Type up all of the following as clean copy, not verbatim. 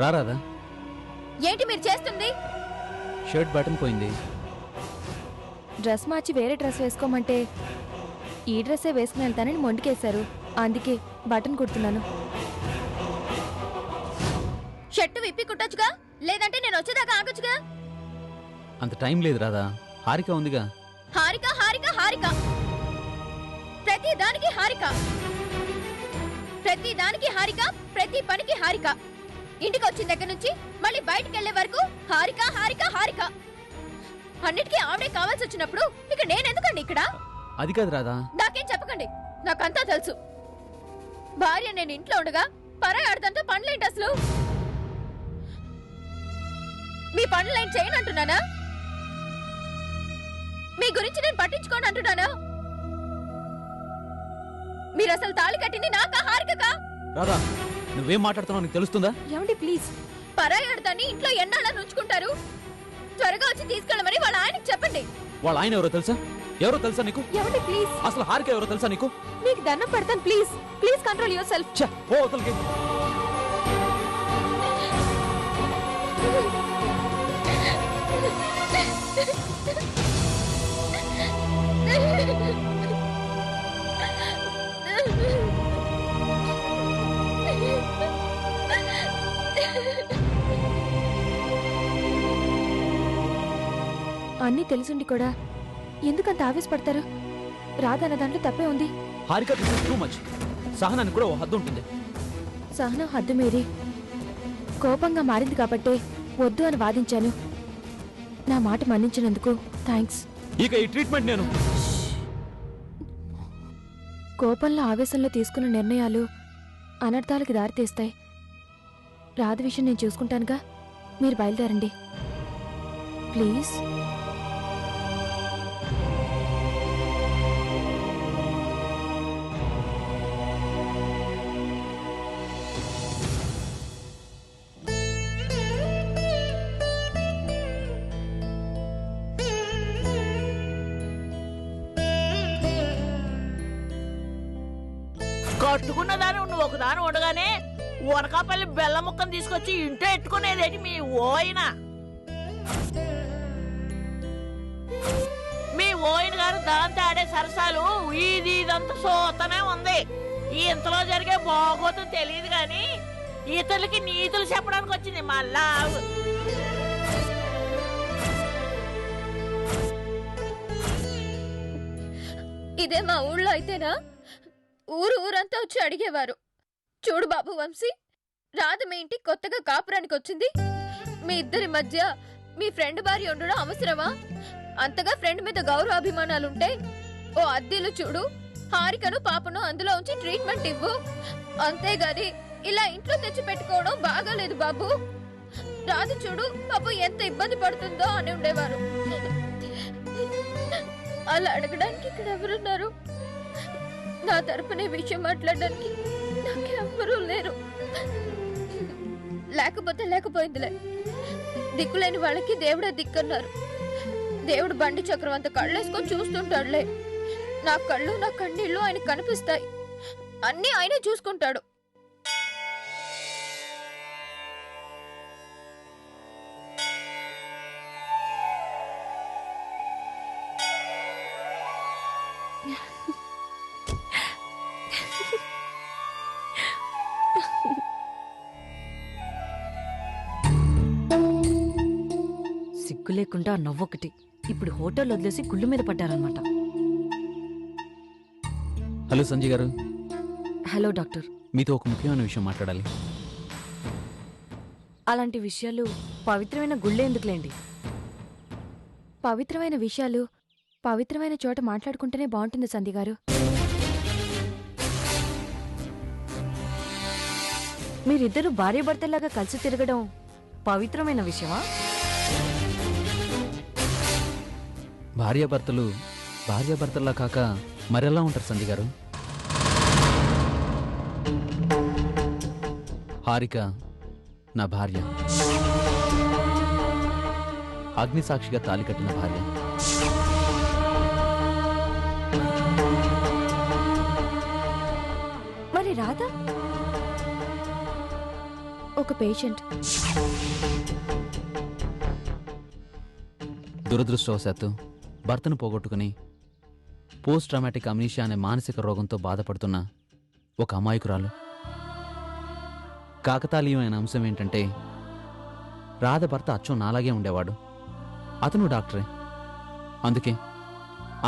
రారాదా? ఏంటి మీరు చేస్తుంది? షర్ట్ బటన్ పోయింది. డ్రెస్ మార్చి వేరే డ్రెస్ వేసుకోమంటే ఈ డ్రెస్సే వేసుకుని వెళ్తానని మొండికేశారు. అందుకే బటన్ కుడుతున్నాను. షర్టు విప్పి కుట్టొచ్చుగా, లేదంటే నేను వచ్చేదాకా ఆగొచ్చుగా. అంత టైం లేదు రాదా. హారిక ఉందిగా. హారిక హారిక హారిక, ప్రతి దానికి హారిక, ప్రతి దానికి హారిక, ప్రతి పనికి హారిక. ఇంటికి వచ్చిన దగ్గర నుంచి మళ్ళీ బయటికి వెళ్లే వరకు హారిక హారిక హారిక. అన్నిటికీ ఆవిడే కావాల్సి వచ్చినప్పుడు ఇక నేనెందుకండి ఇక్కడ? అది కాదు రాదా. నాకేం చెప్పకండి, నాకంతా తెలుసు. భార్య నేను ఇంట్లో ఉండగా పరాయి ఆడదంతా పనులేంటి అసలు? మీ పనులేం చేయను అంటున్నానా? మీ గురించి నేను పట్టించుకోను అంటున్నానా? మీరు అసలు తాళి కట్టింది నాకా హారికకా? రాదా, నువ్వేం మాట్లాడుతున్నావు నీకు తెలుస్తుందా? ఏమండి ప్లీజ్. పరాయి ఆడదాన్ని ఇంట్లో ఎన్నాళ్ళని ఉంచుకుంటారు? త్వరగా వచ్చి తీసుకెళ్ళమని వాళ్ళ ఆయనకి చెప్పండి. వాళ్ళ ఆయన ఎవరో తెలుసా? ఎవరో తెలుసా నీకు? ఏమండి ప్లీజ్. అసలు హారిక ఎవరో తెలుసా నీకు? మీకు దండం పెడతాను please. Please control yourself. ఓ అవతలకి. అన్నీ తెలుసుండి కూడా ఎందుకంత ఆవేశపడతారు? రాదన్న దాంట్లో తప్పే ఉంది. Harika this is too much. సహనానికి కూడా ఓ హద్దు ఉంటుంది. సహనం హద్దు మీరి కోపంగా మారింది కాబట్టే వద్దు అని వాదించాను. నా మాట మన్నించినందుకు థ్యాంక్స్. ఇక ఈ ట్రీట్మెంట్ నేను కోపంలో ఆవేశంలో తీసుకున్న నిర్ణయాలు అనర్థాలకి దారితీస్తాయి. రాధ విషయం నేను చూసుకుంటానుగా, మీరు బయలుదేరండి ప్లీజ్. కట్టుకున్నదాని నువ్వు ఒకదాని ఉండగానే ఉనకాపల్లి బెల్ల ముక్కను తీసుకొచ్చి ఇంట్లో ఎట్టుకునేదేంటి మీ ఓయిన? మీ ఓయిన గారు దాంతో ఆడే సరసాలు ఇదంతా సోతనే ఉంది. ఈ ఇంతలో జరిగే బాగోతు తెలియదు గాని ఇతరులకి నీతులు చెప్పడానికి వచ్చింది మళ్ళా. ఇదే మా ఊళ్ళో అయితేనా ఊరంతా వచ్చి అడిగేవారు, చూడు బాబు వంశీ, రాధ మీ ఇంటికి కొత్తగా కాపురానికి వచ్చింది. మీ ఇద్దరి మధ్య మీ ఫ్రెండ్ భార్య ఉండడం అవసరమా? అంతగా ఫ్రెండ్ మీద గౌరవాభిమానాలుంటే ఓ అద్దెలు చూడు, హారికను పాపను అందులో ఉంచి ట్రీట్మెంట్ ఇవ్వు. అంతేగాని ఇలా ఇంట్లో తెచ్చి పెట్టుకోవడం బాగాలేదు బాబు. రాధ చూడు పాపం ఎంత ఇబ్బంది పడుతుందో అని ఉండేవారు. అలా అడగడానికి ఇక్కడ ఎవరున్నారు? నా తరపునే విషయం మాట్లాడడానికి నాకెవ్వరూ లేరు. లేకపోతే లేకపోయిందిలే, దిక్కులేని వాళ్ళకి దేవుడే దిక్కన్నారు. దేవుడు బండి చక్రం అంత కళ్ళేసుకొని చూస్తుంటాడులే. నా కళ్ళు నా కన్నీళ్లు ఆయన కనిపిస్తాయి, అన్నీ ఆయనే చూసుకుంటాడు. సిగ్గు లేకుండా నవ్వొకటి. ఇప్పుడు హోటల్ వదిలేసి గుళ్ళు మీద పడ్డారనమాట. హలో సంజయ్ గారు. Hello doctor. మీతో ఒక ముఖ్యమైన విషయం మాట్లాడాలి. అలాంటి విషయాలు పవిత్రమైన గుళ్ళే ఎందుకులేండి. పవిత్రమైన విషయాలు పవిత్రమైన చోట మాట్లాడుకుంటేనే బాగుంటుంది సంధ్య గారు. మీరిద్దరూ భార్యాభర్తలాగా కలిసి తిరగడం పవిత్రమైన విషయమా? భార్యాభర్తల్లా కాక మరెలా ఉంటారు సంధ్య గారు? హారిక నా భార్య, అగ్నిసాక్షిగా తాళి కట్టిన భార్య. మరి రాధ ఒక పేషెంట్. దురదృష్టవశాత్తు భర్తను పోగొట్టుకుని పోస్ట్ ట్రామాటిక్ అమ్నీషియా అనే మానసిక రోగంతో బాధపడుతున్న ఒక అమాయకురాలు. కాకతాళీయమైన అంశం ఏంటంటే రాధ భర్త అచ్చం నాలాగే ఉండేవాడు. అతను డాక్టరే. అందుకే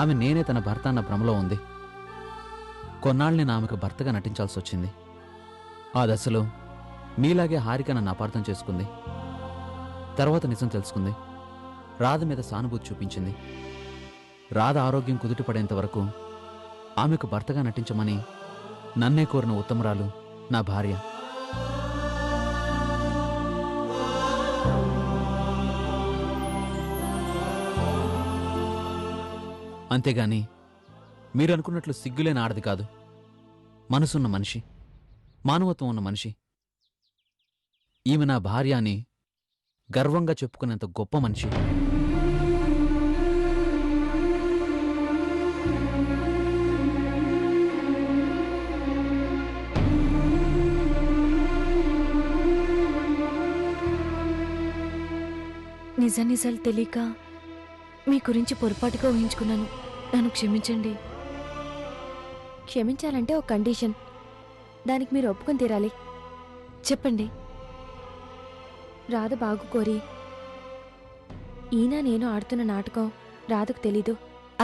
ఆమె నేనే తన భర్త అన్న భ్రమలో ఉంది. కొన్నాళ్ళు నేను ఆమెకు భర్తగా నటించాల్సి వచ్చింది. ఆ దశలో మీలాగే హారిక నన్ను అపార్థం చేసుకుంది. తర్వాత నిజం తెలుసుకుంది. రాధ మీద సానుభూతి చూపించింది. రాధ ఆరోగ్యం కుదుటపడేంత వరకు ఆమెకు భర్తగా నటించమని నన్నే కోరిన ఉత్తమరాలు నా భార్య. అంతేగాని మీరనుకున్నట్లు సిగ్గులేని ఆడది కాదు. మనసున్న మనిషి, మానవత్వం ఉన్న మనిషి. ఈమె నా భార్య అని గర్వంగా చెప్పుకునేంత గొప్ప మనిషి. నిజాలు తెలియక మీ గురించి పొరపాటుగా ఊహించుకున్నాను. నన్ను క్షమించండి. క్షమించాలంటే ఒక కండిషన్. దానికి మీరు ఒప్పుకొని తీరాలి. చెప్పండి. రాధ బాగు కోరి ఈయన నేను ఆడుతున్న నాటకం రాధకు తెలీదు.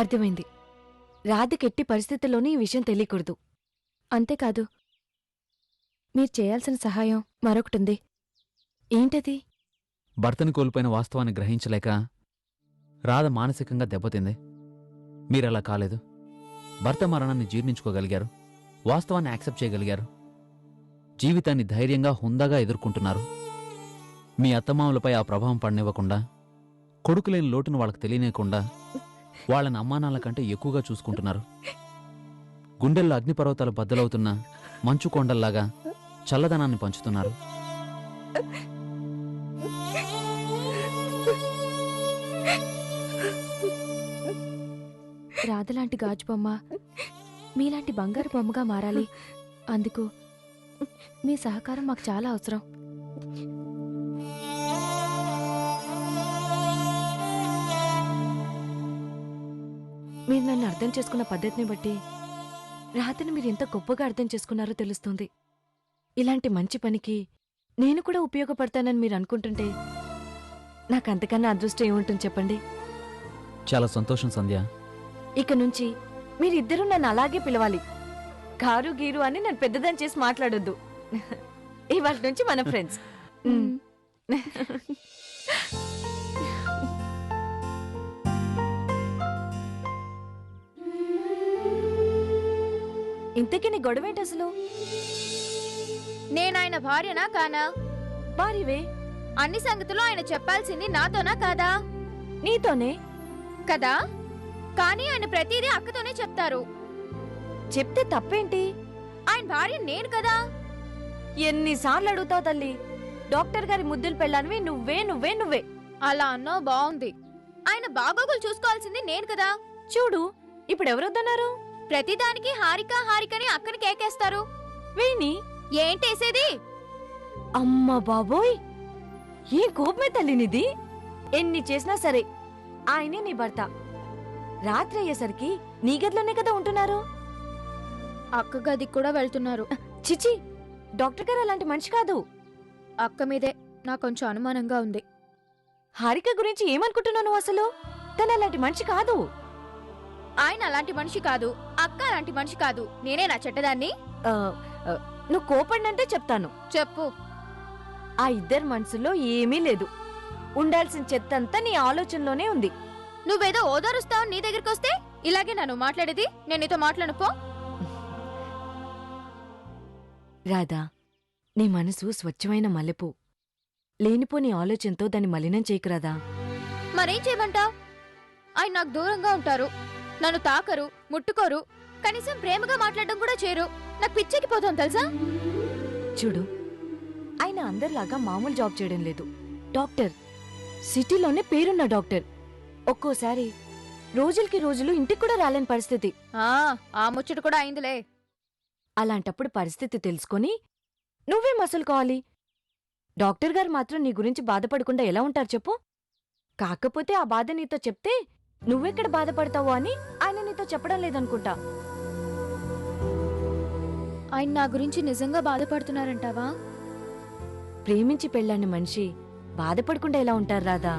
అర్థమైంది. రాధకెట్టి పరిస్థితుల్లోనే ఈ విషయం తెలియకూడదు. అంతేకాదు, మీరు చేయాల్సిన సహాయం మరొకటుంది. ఏంటది? భర్తని కోల్పోయిన వాస్తవాన్ని గ్రహించలేక రాధ మానసికంగా దెబ్బతింది. మీరలా కాలేదు. భర్త మరణాన్ని జీర్ణించుకోగలిగారు. వాస్తవాన్ని యాక్సెప్ట్ చేయగలిగారు. జీవితాన్ని ధైర్యంగా హుందాగా ఎదుర్కొంటున్నారు. మీ అత్తమామలపై ఆ ప్రభావం పడనివ్వకుండా, కొడుకులేని లోటును వాళ్ళకి తెలియనియకుండా వాళ్ళని అమ్మానాల కంటే ఎక్కువగా చూసుకుంటున్నారు. గుండెల్లో అగ్నిపర్వతాలు బద్దలవుతున్న మంచు కొండల్లాగా చల్లదనాన్ని పంచుతున్నారు. రాధలాంటి గాజు బొమ్మ మీలాంటి బంగారు బొమ్మగా మారాలి. అందుకు మీ సహకారం మాకు చాలా అవసరం. మీరు నన్ను అర్థం చేసుకున్న పద్ధతిని బట్టి రాధని మీరు ఎంత గొప్పగా అర్థం చేసుకున్నారో తెలుస్తుంది. ఇలాంటి మంచి పనికి నేను కూడా ఉపయోగపడతానని మీరు అనుకుంటుంటే నాకు అంతకన్నా అదృష్టం ఏముంటుంది చెప్పండి. చాలా సంతోషం సంధ్య. ఇక నుంచి మీరిద్దరూ నన్ను అలాగే పిలవాలి. కారు గీరు అని నన్ను పెద్దదాన్ని చేసి మాట్లాడొద్దు. ఇవాళ నుంచి మన ఫ్రెండ్స్. ఇంతకీ నీ గొడవేంటి అసలు? నేనాయన భార్యనా కానా? భార్యవే. అన్ని సంగతులు ఆయన చెప్పాల్సింది నాతోనా కాదా? నీతోనే కదా. కానీ ఆయన ప్రతిదీ అక్కతోనే చెప్తారు. చెప్తే తప్పేంటి? ఆయన భార్య నేను కదా. ఎన్నిసార్లు అడుగుతావు తల్లి? డాక్టర్ గారి ముద్దులు పెళ్ళానివి నువ్వే నువ్వే నువ్వే. అలా అన్నో బాగుంది. ఆయన బాగోగులు చూసుకోవాల్సింది నేను కదా. చూడు, ఇప్పుడు ఎవరొద్దన్నారు? ప్రతిదానికి హారిక హారికని అక్కని కేకేస్తారు. వేణి ఏంటేసేది? అమ్మ బాబోయ్, ఏం కోపమే తల్లి నీది. ఎన్ని చేసినా సరే ఆయనే నీ భర్త. రాత్రి అయ్యేసరికి నీ గదిలోనే కదా ఉంటున్నారు. అక్క గదికి కూడా వెళ్తున్నారు. చిచి, డాక్టర్ గారు అలాంటి మనిషి కాదు. అక్క మీదే నాకు కొంచెం అనుమానంగా ఉంది. హారిక గురించి ఏమనుకుంటున్నావు నువ్వు అసలు? తను అలాంటి మనిషి కాదు. ఆయన అలాంటి మనిషి కాదు, అక్క అలాంటి మనిషి కాదు. నేనే నా చెడ్డదాన్ని? నువ్వు కోపడినంటే చెప్తాను. చెప్పు. ఆ ఇద్దరు మనసులో ఏమీ లేదు. ఉండాల్సిన చెత్తంతా నీ ఆలోచనలోనే ఉంది. నువ్వేదో ఓదారుస్తావు నీ దగ్గరికి వస్తే ఇలాగే నన్ను మాట్లాడేది. నేను నీతో మాట్లాడపో. రాధా, నీ మనసు స్వచ్ఛమైన మల్లెపూ. లేనిపోని ఆలోచనతో దాన్ని మలినం చేయకురాదా. మరేం చేయమంటావ్? ఆయన నాకు దూరంగా ఉంటారు. నన్ను తాకరు, ముట్టుకోరు, కనీసం ప్రేమగా మాట్లాడడం కూడా చేయరు. నాకు పిచ్చెక్కిపోతాం తెలుసా. చూడు, ఆయన అందరిలాగా మామూలు జాబ్ చేయడం లేదు. డాక్టర్, సిటీలోనే పేరున్న డాక్టర్. ఒక్కోసారి రోజులకి రోజులు ఇంటికి కూడా రాలేని పరిస్థితి. ఆ ముచ్చట కూడా అయిందిలే. అలాంటప్పుడు పరిస్థితి తెలుసుకొని నువ్వే మసులుకోవాలి. డాక్టర్ గారు మాత్రం నీ గురించి బాధపడకుండా ఎలా ఉంటారు చెప్పు? కాకపోతే ఆ బాధ నీతో చెప్తే నువ్వెక్కడ బాధపడతావో అని ఆయన నీతో చెప్పడం లేదనుకుంటా. ఆయన నా గురించి నిజంగా బాధపడుతున్నారంటావా? ప్రేమించి పెళ్ళాని మనిషి బాధపడకుండా ఎలా ఉంటారు రాధా?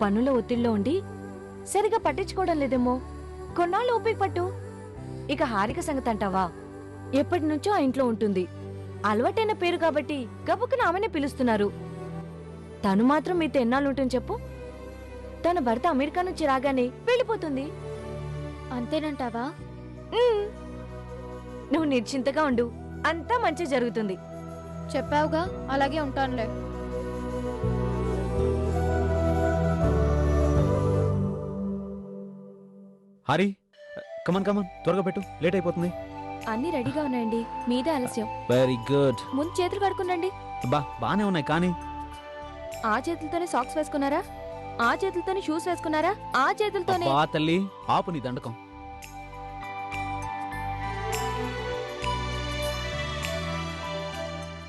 పనుల ఒత్తిడిలో ఉండి సరిగా పట్టించుకోవడం లేదేమో. కొన్నాళ్ళు ఓపిక పట్టు. ఇక హారిక సంగతి అంటావా? ఎప్పటి నుంచో ఆ ఇంట్లో ఉంటుంది. అలవాటైన పేరు కాబట్టి గబుక్కున ఆమెనే పిలుస్తున్నారు. తను మాత్రం మీతో ఎన్నాళ్ళు ఉంటుంది చెప్పు? తన భర్త అమెరికా నుంచి రాగానే వెళ్ళిపోతుంది. అంతేనంటావా? ఉమ్. నువ్వు నిశ్చింతగా ఉండు, అంతా మంచి జరుగుతుంది. చెప్పావుగా, అలాగే ఉంటానులే. హరి, కమన్ కమన్, త్వరగా పెట్టు, లేట్ అయిపోతుంది. అన్ని రెడీగా ఉన్నాయండి, మీదే ఆలస్యం. Very good. ముందు చేతులు కడుక్కునండి. బానే ఉన్నాయి కానీ ఆ చేతులతోనే సాక్స్ వేసుకున్నారా? ఆ చేతులతోనే షూస్ వేసుకున్నారా? ఆ చేతులతోనే. అబ్బా తల్లి, ఆపు నీ దండకం.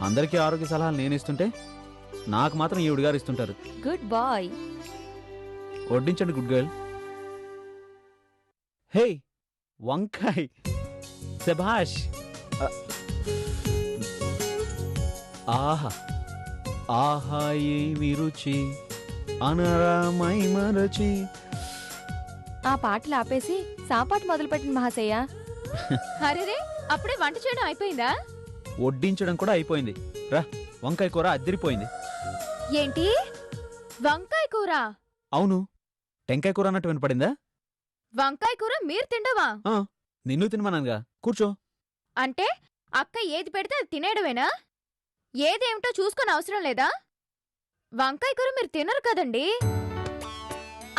అందరికీ ఆరోగ్య సలహాలు నేను ఇస్తుంటే నాకు మాత్రం ఈవిడ గారు ఇస్తుంటారు. Good boy. వడ్డించండి గుడ్ గర్ల్. హే, వంకాయ్, శభాష్. ఆహా ఆహా ఏమి రుచి, అనరామై మరచి. ఆ పాటలు ఆపేసి సాపాటు మొదలుపెట్టింది మహాశయ్య. అరేరే, అప్పుడే వంట చేయడం అయిపోయిందా? వడ్డించడం కూడా అయిపోయింది. రా, వంకాయ కూర అద్దరిపోయింది. ఏంటి, వంకాయ కూర? అవును, టెంకాయ కూర అన్నట్టు వినపడిందా? వంకాయ కూర మీరు తిండవా? నిన్ను తినమనగా, కూర్చో. అంటే అక్క ఏది పెడితే అది తినేయడమేనా? ఏదేమిటో చూసుకొని అవసరం లేదా? వంకాయ కూర మీరు తినరు కదండి.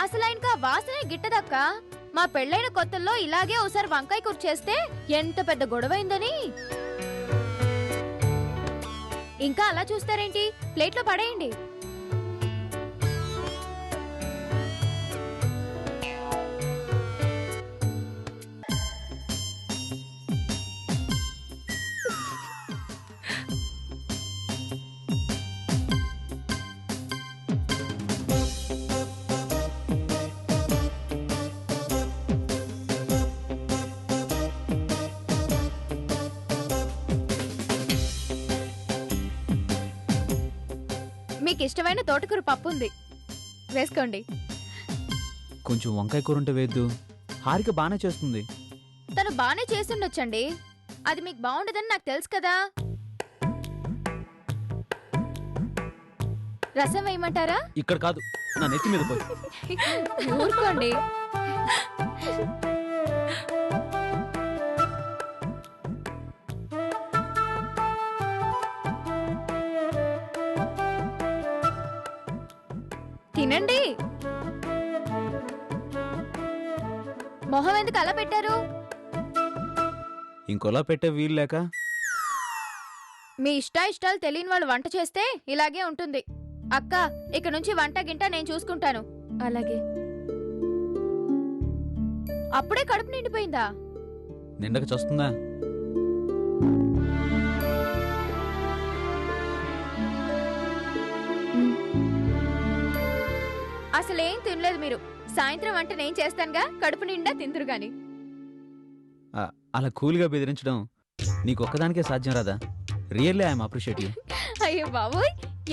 అసలు ఆయనకా వాసనే గిట్టదక్క. మా పెళ్ళైన కొత్తల్లో ఇలాగే ఒకసారి వంకాయ కూర చేస్తే ఎంత పెద్ద గొడవైందని. ఇంకా అలా చూస్తారేంటి? ప్లేట్లో పడేయండి. మీకు ఇష్టమైన తోటకూర పప్పు ఉంది, వేసుకోండి. కొంచెం వంకాయ కూర ఉంటే వేద్దు. హారిక బానే చేస్తుంది. తను బానే చేసుండొచ్చండి, అది మీకు బాగుండదని నాకు తెలుసు కదా. రసం వేయమంటారా? ఇక్కడ కాదు, నా నెత్తి మీద పోయి. ఊరుకోండి. తినండి. మొహం ఎందుకు అలా పెట్టారు? ఇంకోలా పెట్టే వీలు లేక. మీ ఇష్టాలు తెలియని వాళ్ళు వంట చేస్తే ఇలాగే ఉంటుంది. అక్క, ఇక నుంచి వంట గింట నేను చూసుకుంటాను. అలాగే. అప్పుడే కడుపు నిండిపోయిందా? నిండక చస్తుందా? అసలేం తినలేదు మీరు. సాయంత్రం వంట నేను చేస్తానుగా, కడుపు నిండా తిందురు గాని. అలా కూల్గా బెదిరించడం నీకొక్కదానికే సాధ్యం రాదా? Really I'm appreciate you. అయ్యో బాబోయ్,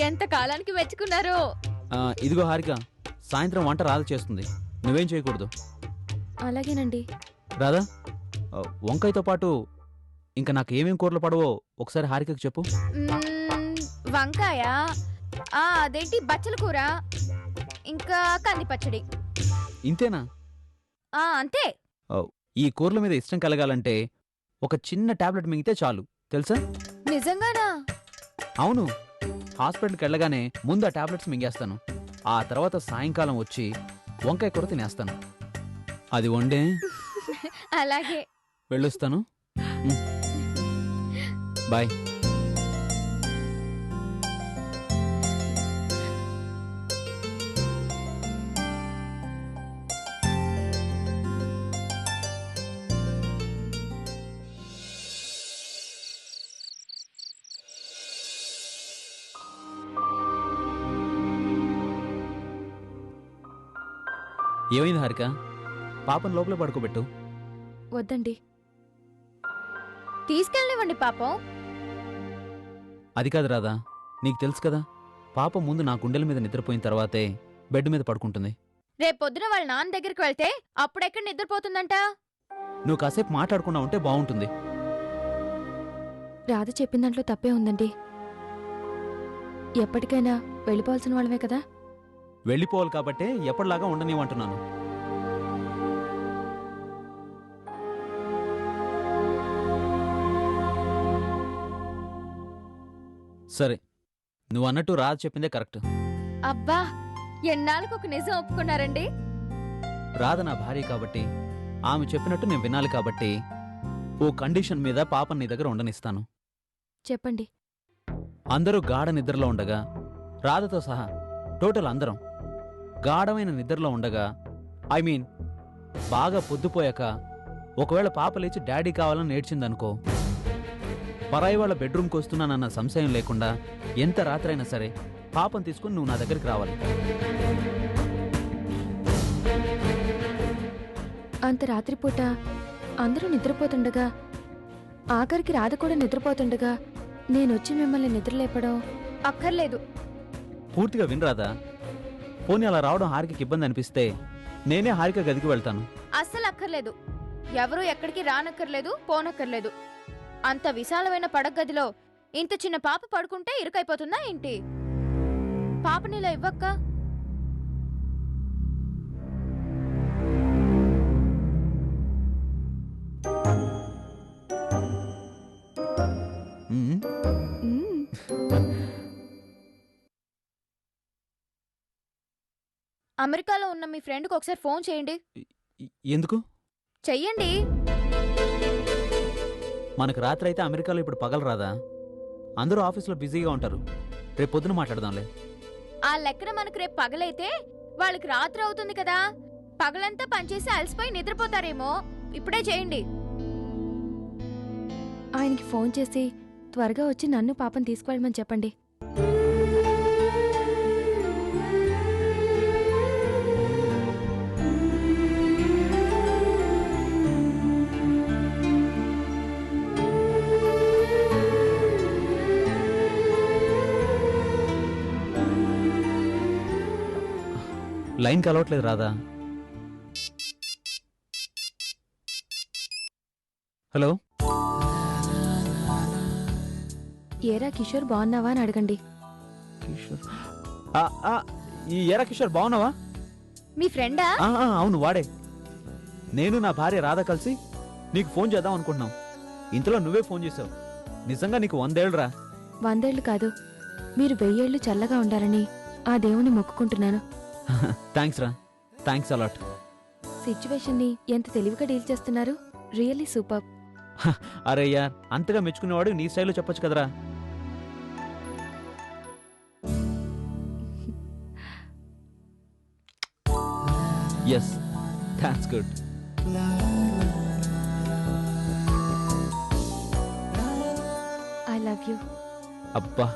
ఎంత కాలానికి మెచ్చుకున్నారో. ఇదిగో హారిక, సాయంత్రం వంట రాధ చేస్తుంది, నువ్వేం చేయకూడదు. అలాగేనండి. రాధా, వంకాయతో పాటు ఇంకా నాకు ఏమేం కూరలు పడవో ఒకసారి హారికకు చెప్పు. వంకాయ, అదేంటి బచ్చల కూర, ఇంకా కంది పచ్చడి. ఇంతేనా? అంతే. ఈ కూరల మీద ఇష్టం కలగాలంటే ఒక చిన్న టాబ్లెట్ మింగితే చాలు, తెలుసా? నిజంగానా? అవును, హాస్పిటల్కి వెళ్ళగానే ముందు ఆ టాబ్లెట్స్ మింగేస్తాను. ఆ తర్వాత సాయంకాలం వచ్చి వంకాయ కూర తినేస్తాను. అది వండే. అలాగే. వెళ్ళొస్తాను. బాయ్. ఏమైంది హారిక? పాపను లోపల పడుకోబెట్టు. వద్దండి. తీసుకెళ్ళనివ్వండి పాపం. అది కాదు రాదా, నీకు తెలుసు కదా, పాప ముందు నా గుండెల మీద నిద్రపోయిన తర్వాతే బెడ్ మీద పడుకుంటుంది. రేపొద్దున వాళ్ళ నాన్న దగ్గరికి వెళ్తే అప్పుడెక్కడ నిద్రపోతుందంట? నువ్వు కాసేపు మాట్లాడకుండా ఉంటే బాగుంటుంది. రాధ చెప్పిన దాంట్లో తప్పే ఉందండి. ఎప్పటికైనా వెళ్ళిపోవాల్సిన వాళ్ళమే కదా. వెళ్ళిపోవాలి కాబట్టే ఎప్పటిలాగా ఉండనివ్వంటున్నాను. సరే, నువ్వు అన్నట్టు రాజు చెప్పిందే కరెక్ట్. అబ్బా, ఎన్నాళ్ళకు ఒక నిజం ఒప్పుకున్నారండి. రాధ నా భార్య కాబట్టి, ఆమె చెప్పినట్టు నేను వినాలి కాబట్టి, ఓ కండిషన్ మీద పాపని నీ దగ్గర ఉండనిస్తాను. చెప్పండి. అందరూ గాఢ నిద్రలో ఉండగా, రాధతో సహా టోటల్ అందరం గాఢమైన నిద్రలో ఉండగా, ఐ మీన్ బాగా పొద్దుపోయాక ఒకవేళ పాప లేచి డాడీ కావాలని ఏడ్చిందనుకో, పరాయి వాళ్ళ బెడ్రూమ్కి వస్తున్నానన్న సంశయం లేకుండా ఎంత రాత్రైనా సరే పాపను తీసుకుని నువ్వు నా దగ్గరికి రావాలి. అంత రాత్రిపూట అందరూ నిద్రపోతుండగా, ఆఖరికి రాధ కూడా నిద్రపోతుండగా నేనొచ్చి మిమ్మల్ని నిద్రలేపడం అక్కర్లేదు. పూర్తిగా వినరాదా? పోనీ అలా రావడం హారికకి ఇబ్బంది అనిపిస్తే నేనే హారిక గదికి వెళ్తాను. అస్సలు అక్కర్లేదు. ఎవరూ ఎక్కడికి రానక్కర్లేదు, పోనక్కర్లేదు. అంత విశాలమైన పడగదిలో ఇంత చిన్న పాప పడుకుంటే ఇరుకైపోతుందా ఏంటి? పాపనిలా ఇవ్వక్క. మ్మ్. అమెరికాలో ఉన్న మీ ఫ్రెండ్కి ఒకసారి ఫోన్ చేయండి. ఎందుకు? చెయ్యండి. మనకు రాత్రి అయితే అమెరికాలో ఇప్పుడు పగలు రాదా? అందరూ ఆఫీస్లో బిజీగా ఉంటారు. రేపు పొద్దున మాట్లాడదాంలే. ఆ లెక్కన మనకు రేపు పగలైతే వాళ్ళకి రాత్రి అవుతుంది కదా. పగలంతా పనిచేసి అలసిపోయి నిద్రపోతారేమో. ఇప్పుడే చేయండి. ఆయనకి ఫోన్ చేసి త్వరగా వచ్చి నన్ను పాపం తీసుకువెళ్ళమని చెప్పండి. లైన్ కలవట్లేదు రాదా? హలో, ఏరా కిషోర్ బాగున్నావా అని అడగండి. కిషోర్? ఈ ఎరా కిషోర్ బాగున్నావా? మీ ఫ్రెండా? అవును, వాడే. నేను నా భార్య రాధ కలిసి నీకు ఫోన్ చేద్దాం అనుకుంటున్నాం. ఇంతలో నువ్వే ఫోన్ చేసావు. నిజంగా నీకు 100 ఏళ్ళురా. 100 ఏళ్ళు కాదు, మీరు 1000 ఏళ్ళు చల్లగా ఉండాలని ఆ దేవుని మొక్కుకుంటున్నాను. థ్యాంక్స్ రా, థ్యాంక్స్ అలాట్. సిచ్యువేషన్ ని ఎంత తెలివిగా డీల్ చేస్తున్నారు. Really super. అరే యార్, అంతగా మెచ్చుకునేవాడు నీ స్టైల్లో చెప్పొచ్చు కదరా. Yes, thanks good. I love you. అబ్బా,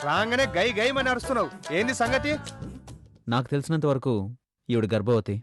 రాగానే గై గై అని అరుస్తున్నావు. ఏంది సంగతి? నాకు తెలిసినంత వరకు ఈవిడ గర్భవతి.